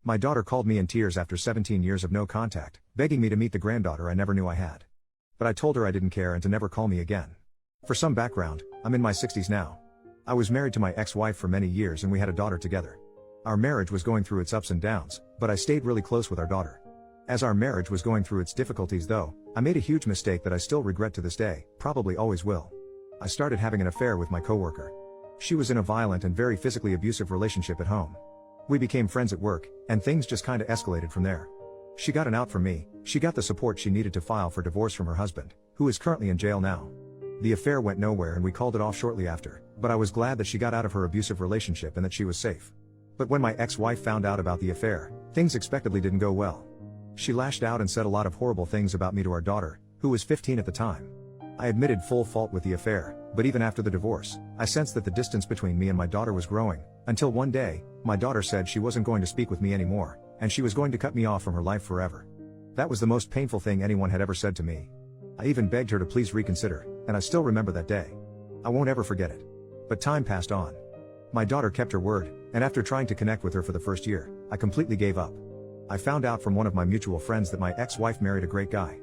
My daughter called me in tears after 17 years of no contact, begging me to meet the granddaughter I never knew I had. But I told her I didn't care and to never call me again. For some background, I'm in my 60s now. I was married to my ex-wife for many years and we had a daughter together. Our marriage was going through its ups and downs, but I stayed really close with our daughter. As our marriage was going through its difficulties though, I made a huge mistake that I still regret to this day, probably always will. I started having an affair with my coworker. She was in a violent and very physically abusive relationship at home. We became friends at work, and things just kinda escalated from there. She got an out from me, she got the support she needed to file for divorce from her husband, who is currently in jail now. The affair went nowhere and we called it off shortly after, but I was glad that she got out of her abusive relationship and that she was safe. But when my ex-wife found out about the affair, things expectedly didn't go well. She lashed out and said a lot of horrible things about me to our daughter, who was 15 at the time. I admitted full fault with the affair, but even after the divorce, I sensed that the distance between me and my daughter was growing, until one day, my daughter said she wasn't going to speak with me anymore, and she was going to cut me off from her life forever. That was the most painful thing anyone had ever said to me. I even begged her to please reconsider, and I still remember that day. I won't ever forget it. But time passed on. My daughter kept her word, and after trying to connect with her for the first year, I completely gave up. I found out from one of my mutual friends that my ex-wife married a great guy.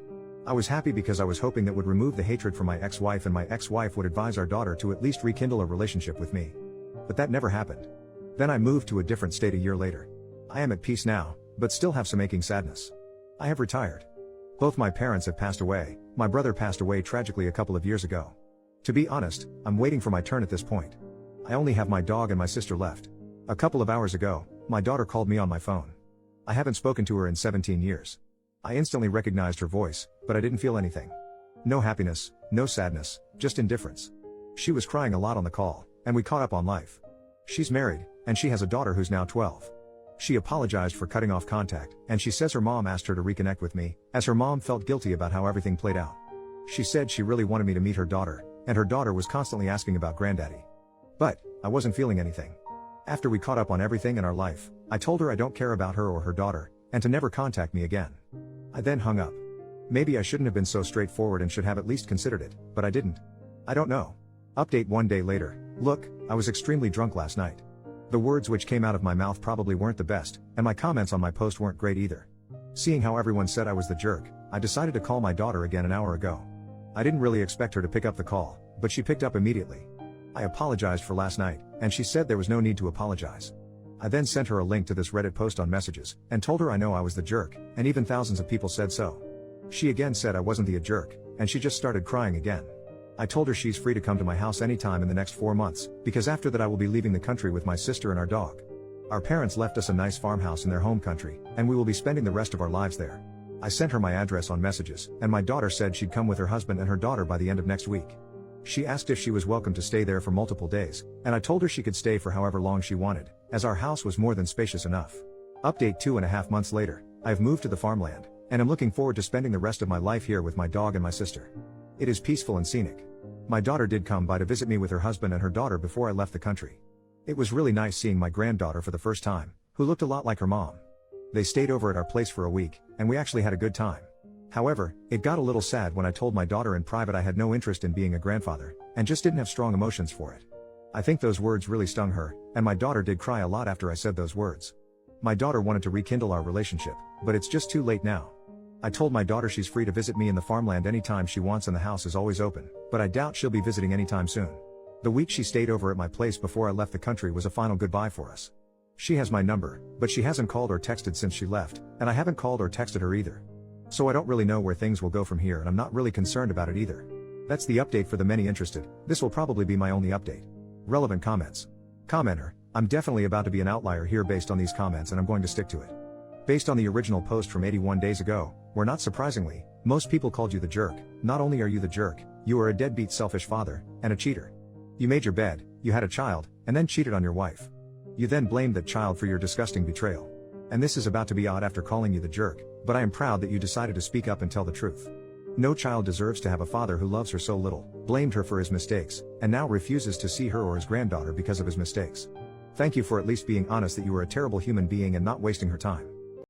I was happy because I was hoping that would remove the hatred from my ex-wife and my ex-wife would advise our daughter to at least rekindle a relationship with me. But that never happened. Then I moved to a different state a year later. I am at peace now, but still have some aching sadness. I have retired. Both my parents have passed away, my brother passed away tragically a couple of years ago. To be honest, I'm waiting for my turn at this point. I only have my dog and my sister left. A couple of hours ago, my daughter called me on my phone. I haven't spoken to her in 17 years. I instantly recognized her voice, but I didn't feel anything. No happiness, no sadness, just indifference. She was crying a lot on the call, and we caught up on life. She's married, and she has a daughter who's now 12. She apologized for cutting off contact, and she says her mom asked her to reconnect with me, as her mom felt guilty about how everything played out. She said she really wanted me to meet her daughter, and her daughter was constantly asking about granddaddy. But, I wasn't feeling anything. After we caught up on everything in our life, I told her I don't care about her or her daughter, and to never contact me again. I then hung up. Maybe I shouldn't have been so straightforward and should have at least considered it, but I didn't. I don't know. Update 1 day later. Look, I was extremely drunk last night. The words which came out of my mouth probably weren't the best, and my comments on my post weren't great either. Seeing how everyone said I was the jerk, I decided to call my daughter again an hour ago. I didn't really expect her to pick up the call, but she picked up immediately. I apologized for last night, and she said there was no need to apologize. I then sent her a link to this Reddit post on messages, and told her I know I was the jerk, and even thousands of people said so. She again said I wasn't the jerk, and she just started crying again. I told her she's free to come to my house anytime in the next 4 months, because after that I will be leaving the country with my sister and our dog. Our parents left us a nice farmhouse in their home country, and we will be spending the rest of our lives there. I sent her my address on messages, and my daughter said she'd come with her husband and her daughter by the end of next week. She asked if she was welcome to stay there for multiple days, and I told her she could stay for however long she wanted, as our house was more than spacious enough. Update 2.5 months later, I have moved to the farmland, and am looking forward to spending the rest of my life here with my dog and my sister. It is peaceful and scenic. My daughter did come by to visit me with her husband and her daughter before I left the country. It was really nice seeing my granddaughter for the first time, who looked a lot like her mom. They stayed over at our place for a week, and we actually had a good time. However, it got a little sad when I told my daughter in private I had no interest in being a grandfather, and just didn't have strong emotions for it. I think those words really stung her, and my daughter did cry a lot after I said those words. My daughter wanted to rekindle our relationship, but it's just too late now. I told my daughter she's free to visit me in the farmland anytime she wants and the house is always open, but I doubt she'll be visiting anytime soon. The week she stayed over at my place before I left the country was a final goodbye for us. She has my number, but she hasn't called or texted since she left, and I haven't called or texted her either. So I don't really know where things will go from here and I'm not really concerned about it either. That's the update for the many interested. This will probably be my only update. Relevant comments. Commenter, I'm definitely about to be an outlier here based on these comments and I'm going to stick to it. Based on the original post from 81 days ago, where not surprisingly, most people called you the jerk. Not only are you the jerk, you are a deadbeat selfish father, and a cheater. You made your bed, you had a child, and then cheated on your wife. You then blamed that child for your disgusting betrayal. And this is about to be odd after calling you the jerk, but I am proud that you decided to speak up and tell the truth. No child deserves to have a father who loves her so little, blamed her for his mistakes, and now refuses to see her or his granddaughter because of his mistakes. Thank you for at least being honest that you were a terrible human being and not wasting her time.